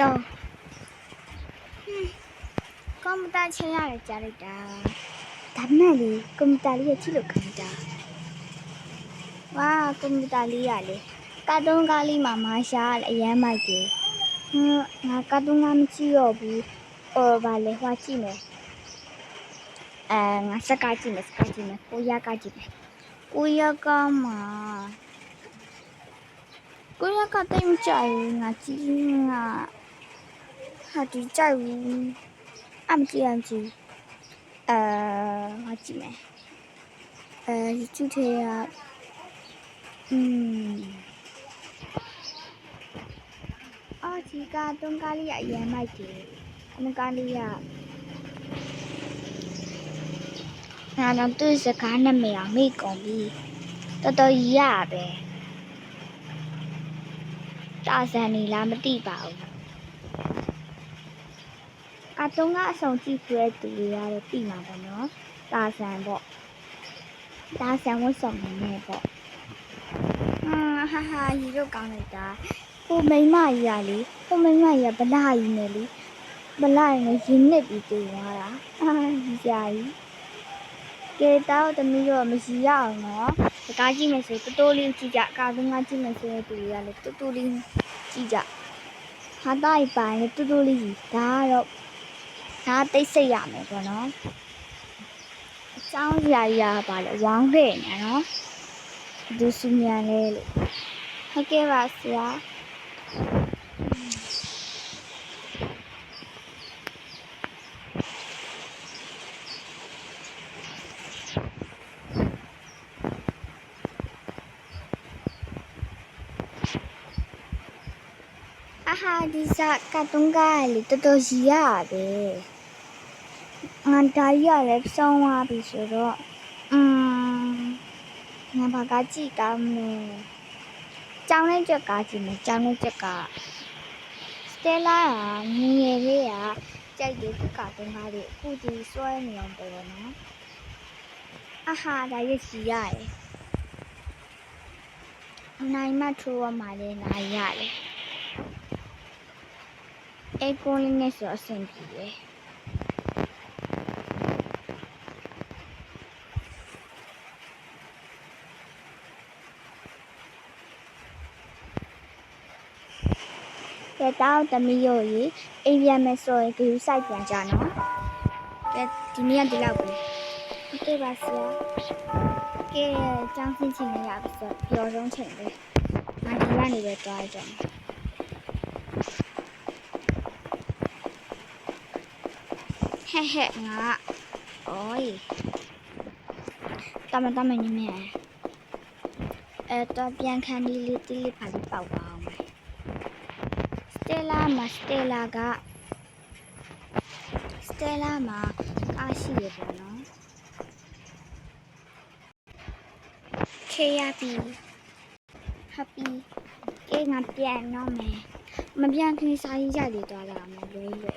တော့ကွန်ပျူတာချိန်ရတယ်ကြားလိုက်တာဒါမဲ့လေကွန်ပျူတာလေးရကြည့်လို့ခိုင်းတာဝါကွန်ပျူတာလေးရလေကာတွန်းကားလေးမှာမာရှာအရမ်းမိုက်တယ်ငါကာတွန်းကားမကြည့်တော့ဘူးဗာလေဟွာကြည့်မယ်ငါစကားကြည့်မယ်ကိုရကကြည့်မယ်ကိုရကမှာကိုရကတိတ်မကြိုက်ဘူးငါကြည့်ငါဟာဒီကြိုက်ဘူးအမကြည့်ငါကြည့်မယ်YouTube ထဲကဒီကတွန်းကားလေးအရင်မိုက်တယ်အမကားလေးကငါတော့သူ့စကားနဲ့မရမိကုန်ပြီတော်တော်ရပဲတာဆန်နေလားမသိပါဘူးကာတွန်းကအဆောင်ကြည့်ခွဲသူတွေကတော့သိမှာပေါ့နော်တာဆန်ပေါ့တာဆန်ဝတ်ဆောင်နေပေါ့ဟာရီတို့ကောင်းလိုက်တာဟိုမိမကြီးရလေဟိုမိမကြီးကဗလာကြီးနဲ့လေဗလာကြီးနဲ့ရင်းနစ်ပြီးပြေးသွားတာဒီကြာကြီးကဲတော့တမီးတော့မရှိရအောင်နော်စကားကြည့်မယ်ဆိုတိုးလေးကြည့်ကြကာတွန်းကကြည့်မယ်ဆိုတဲ့သူတွေကလည်းတိုးလေးကြည့်ကြဟာတိုင်းပိုင်းလေတိုးလေးကြီးဒါကတော့ဒါတိတ်ဆိတ်ရမယ်ပေါ့နော်အချောင်းစရာကြီးကပါလေဝေါင်းခဲ့နေနော်ဒီစုမြန်လေလို့ဟုတ်ကဲ့ပါဆရာဒီစားကတုံးကားလေတော်တော်ကြီးရပဲငါဒါရီရလည်းစောင်းသွားပြီဆိုတော့ငါဘာကကြည့်ကောင်းလဲကြောင်းလေးကြက်ကကြည့်မယ်ကြောင်းလေးကြက်ကစတေလာငငယ်လေးကကြိုက်တယ်သူကတုံးကားလေးအခုဒီစွဲနေအောင်ပေါ်တော့နော်ဒါရစီရတယ်နိုင်မထိုးရမှာလေနိုင်ရတယ်ကွန်လေးနဲ့ဆိုအဆင်ပြေတယ်ကဲတောက်တမီးရို့ရေအိမ်ပြန်မယ်ဆိုရင်ဂယူဆိုင်ပြန်ကြနော်ကဲဒီနေ့ကဒီလောက်ပဲဟုတ်ကဲ့ပါဆရာကဲကျောင်းဆင်းချိန်ရပြီဆိုပျော်ဆုံးချိန်ပဲငါဒီကနေပဲတွားကြမယ်ဟဲ့ငါတမနေမယ်တော့ပြန်ခန်းဒီလေးတိလေးပါလေးပေါက်ပါအောင်မယ်စတေလာမှာအားရှိရပေါ့နော်ခေရပြီ happy ကဲငါပြန်တော့မယ်မပြန်ခင်စာရေးကြလေသွားလာမယ်လွယ်ပြ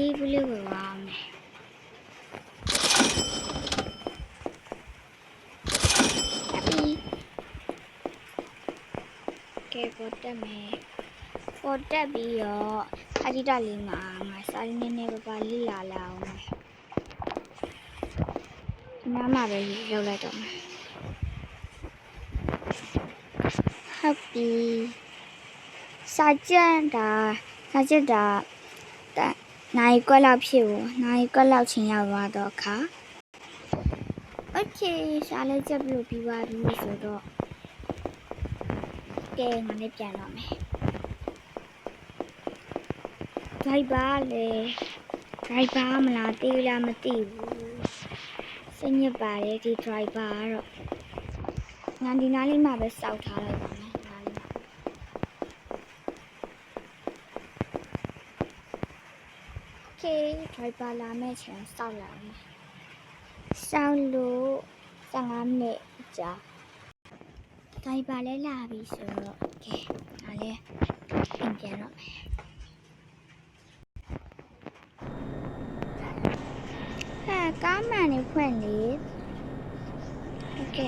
ီဘလေးဝဝမယ်ကဲပေါ်တက်ပြီးတော့အဒီတာလေးမှာငါစာရင်းနည်းပါလိလာအောင်မယ်ဒီနားမှာပဲရောက်လိုက်တော့မယ် happy စာကြက်တာနိုင်ကွက်လောက်ဖြစ်ဘူးနိုင်ကွက်လောက်ချင်းရောက်သွားတော့ခါโอเคရှားလေးချက်ပြီးပါပြီဆိုတော့ကဲငါလည်းပြန်တော့မယ်ဒိုက်ပါမလားတေးလားမသိဘူးစိတ်ညစ်ပါတယ်ဒီ driver ကတော့ငါဒီနားလေးမှာပဲစောက်ထားလိုက်ပါမယ်driver လာမဲ့ချိန်စောက်လာမယ်စောက်လို့15မိနစ်ကြာ driver လည်းလာပြီဆိုတော့ကဲငါလည်းပြန်တော့မယ် ကားမှန်နေဖွင့်လေโอเค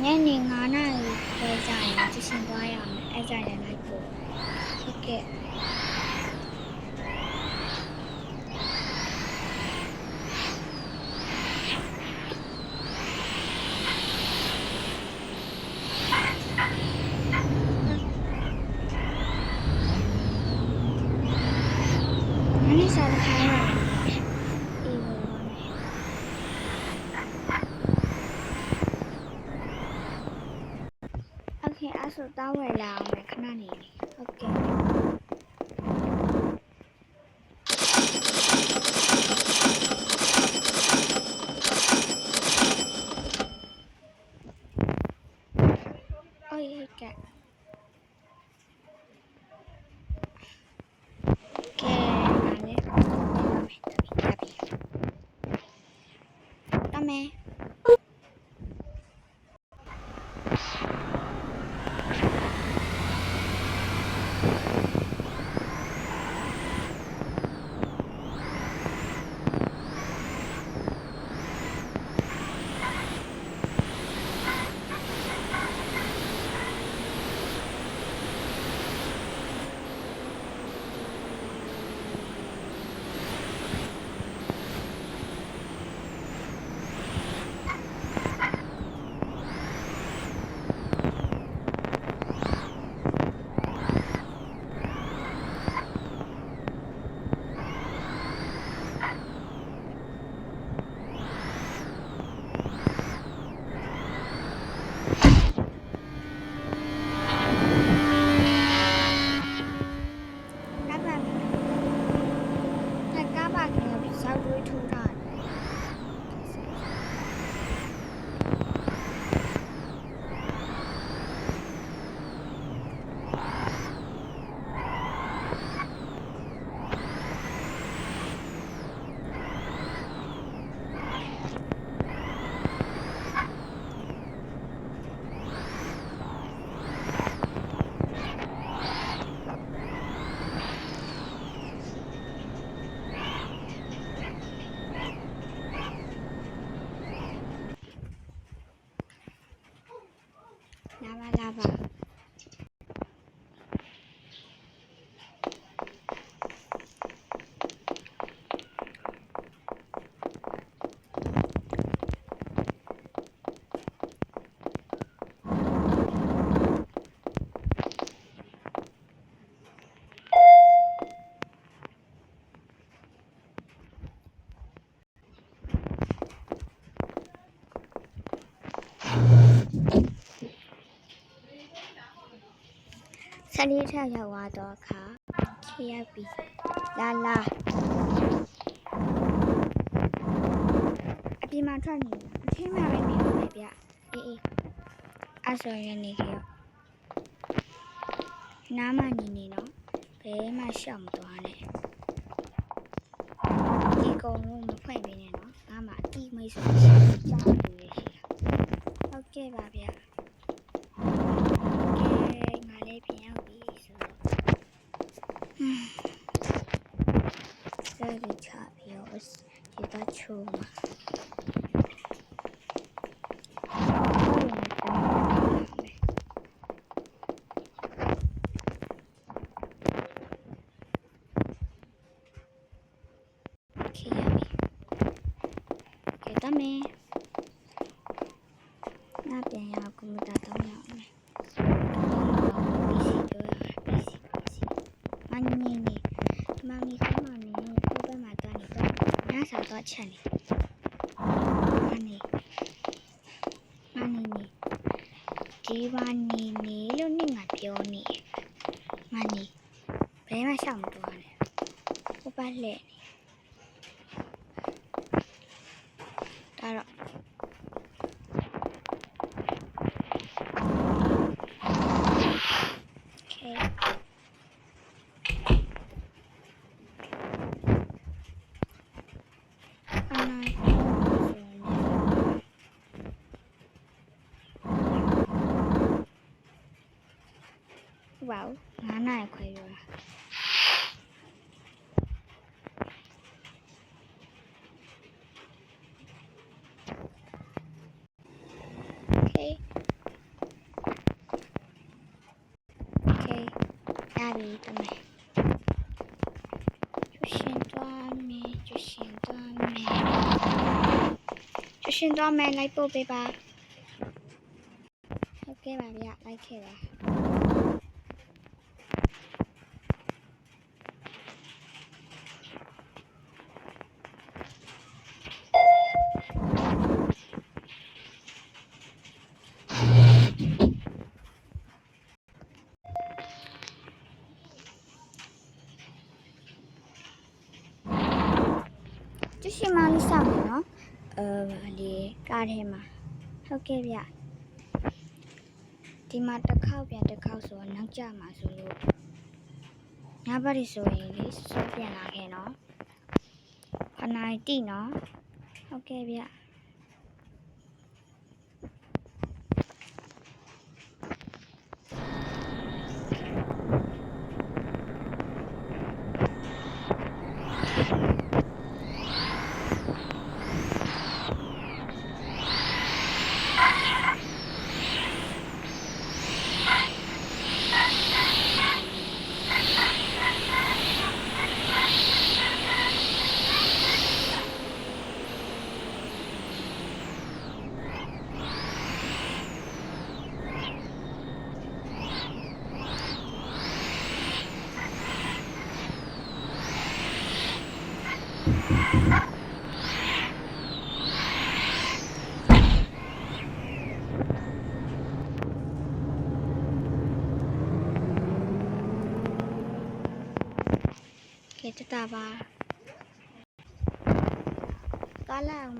ညနေ9 နာရီပဲကြာရင်ကျရှင်သွားရမယ်အဲ့ကြရင်လိုက်ပို့โอเคစားခိုင်းရအေးဝင်ပါမယ်โอเคအဲ့ဆိုတောင်းဝယ်လာအောင်မယ်ခဏနေโอเคโอ้ยแกမယ်လာပါ14 ထပ်ရောက်သွားတော့အခါခေရပြီလာအပြင်မှာထွက်နေအထင်းမှာပဲနေနေဗျအေးအဆော်ရနေကြရောနားမနေနော်ဘဲမှရှောက်မသွားနဲ့ဒီကုံလုံးမဖွင့်ပေးနဲ့နော်ငါမှအတိမိတ်ဆိုကြားလို့ရရှိတာဟုတ်ကဲ့ပါဗျငါလည်းပြန်ရောက်ပြီဆိုတော့ဆက်ပြီးချပြီးတော့ဒီကချိုးမှာပြန်ရကွန်ပျူတာတောင်းရအောင်မယ်မနီနီမမီကမနီကိုပဲမှာတော့နေတော့ညစာတော့ချက်နေမနီဒီပါနီလို့နေငါပြောနေမနီဘယ်မှရှောက်မသွားနဲ့ဟိုပါလေဒါတော့ပါ ဘူး9နာရီခွဲပြောတာโอเคရပြီတမယ်ကျရှင်သွားမယ်လိုက်ပို့ပေးပါဟုတ်ကဲ့ပါဗျလိုက်ခဲ့ပါကျရှင်မလေးစောင့်နေနော်လေကားထဲမှာဟုတ်ကဲ့ဗျဒီမှာတစ်ခေါက်ပြန်တစ်ခေါက်ဆိုတော့နောက်ကျမှာဆိုလို့ညဘက်ဒီဆိုရင်လေစောပြန်လာခဲ့နော်ခဏတိနော်ဟုတ်ကဲ့ဗျကဲတတာပါကားလာအောင်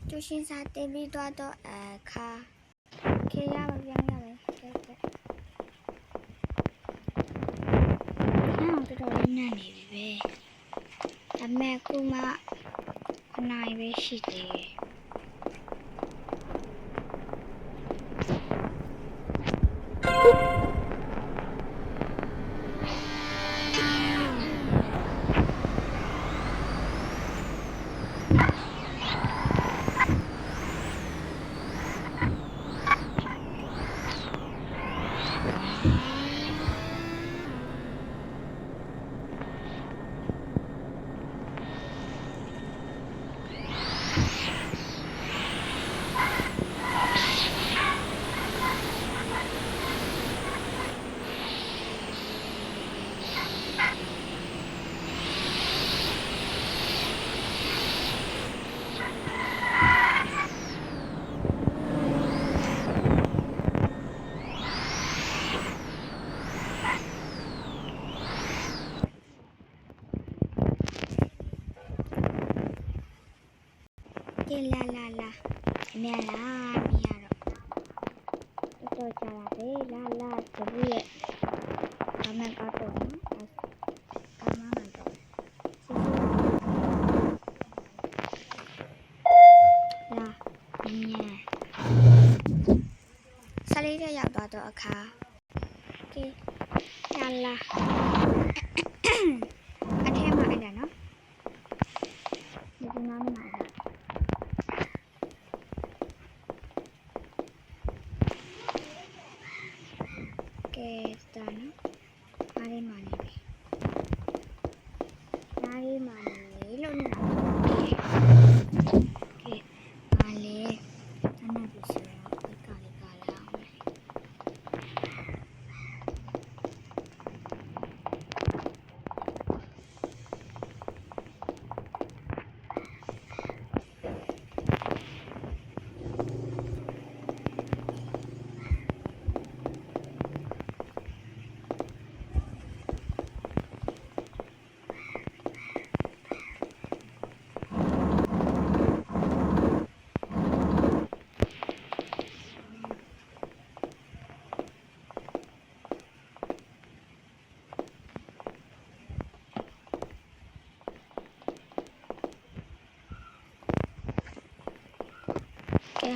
ကျရှင်စာတင်ပြီးတော့အခါခေရပါပြန်ရမယ်ကဲတော်တော်လေးနာနေပြီပဲဒါပေမဲ့ခုမှ9နာရီပဲရှိသေးတယ်ကဲလာအမေလားမရတော့တော်ကြတာပဲလာတပည့်ရဲ့ဘာမှကတော့နော်ကာမမတော့လာမြာဆလေးရရောက်သွားတော့အခါကဲလာအထဲမှာအဲ့ဒါနော်ဒီမှာမှာကဲတာနော်အားလေးမှနေပြီအားလေးမှနေလို့နေတာကဲအားလေးတနပ်ပြီဆိုတော့ဒီကလေးကလာအောင်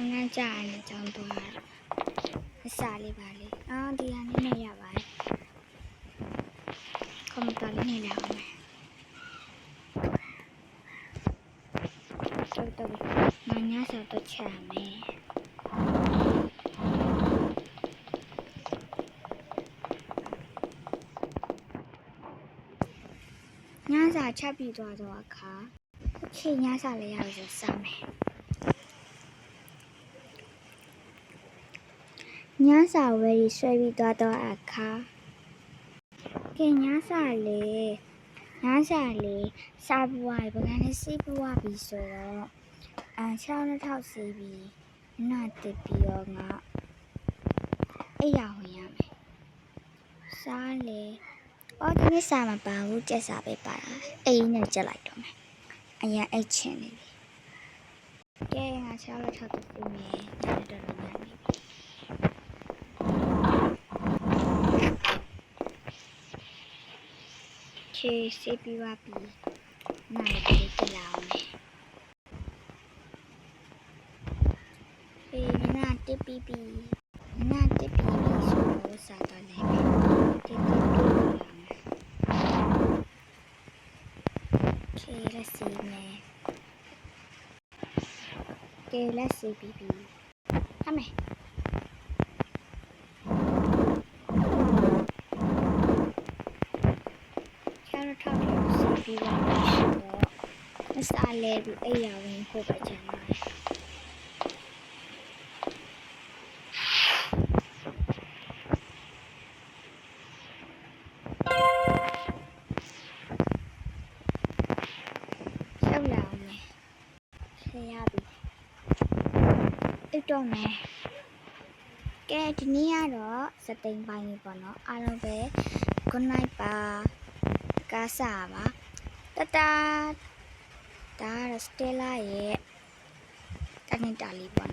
ကျောင်းကကြာနေကျောင်းသွားအစားလေးပါလေဒီဟာနည်းနည်းရပါတယ်ကွန်ပျူတာလေးနေလာအောင်မယ်တော်ညစာတော့ချမယ်ညစာချက်ပြီးသွားတော့အခါအချိန်ညစာလေးရလို့စားမယ်ညစာဝယ်ပြီးဆွဲပြီးသွားတော့အခါညစာလေးစားပွားပကန်းလေးစီးပွားပြီးဆိုတော့6နှစ်ထောက်စီးပြီးနာတက်ပြီးတော့ငါအိယာဝင်ရမယ်စားလေဒီနေ့စားမပါဘူးကြက်စားပဲပါတာအိမ်နဲ့ကြက်လိုက်တော့မယ်အရင်အိတ်ချင်နေပြီကဲငါ6နှစ်ထောက်တက်ပြီးမယ်တော်တော်ညနေပြီချေစီးပြီးပါပြီနာတက်ကြလာအောင်မယ်နာတက်ပြီးဆိုတော့စားတော့လည်းတက်လက်စီမယ်ကဲလက်စီပြီးအမေချားထောက်စီပြီးတော့မစားလဲပြီးအိယာဝင်ဖို့ပဲချင်ပါတယ်တော့မယ်ကဲဒီနေ့ကတော့စတိန်ပိုင်းလေးပေါ့နော်အားလုံးပဲ good night ပါကားစားပါတတာဒါကတော့ Stella ရဲ့တနင်္တာလေးပေါ့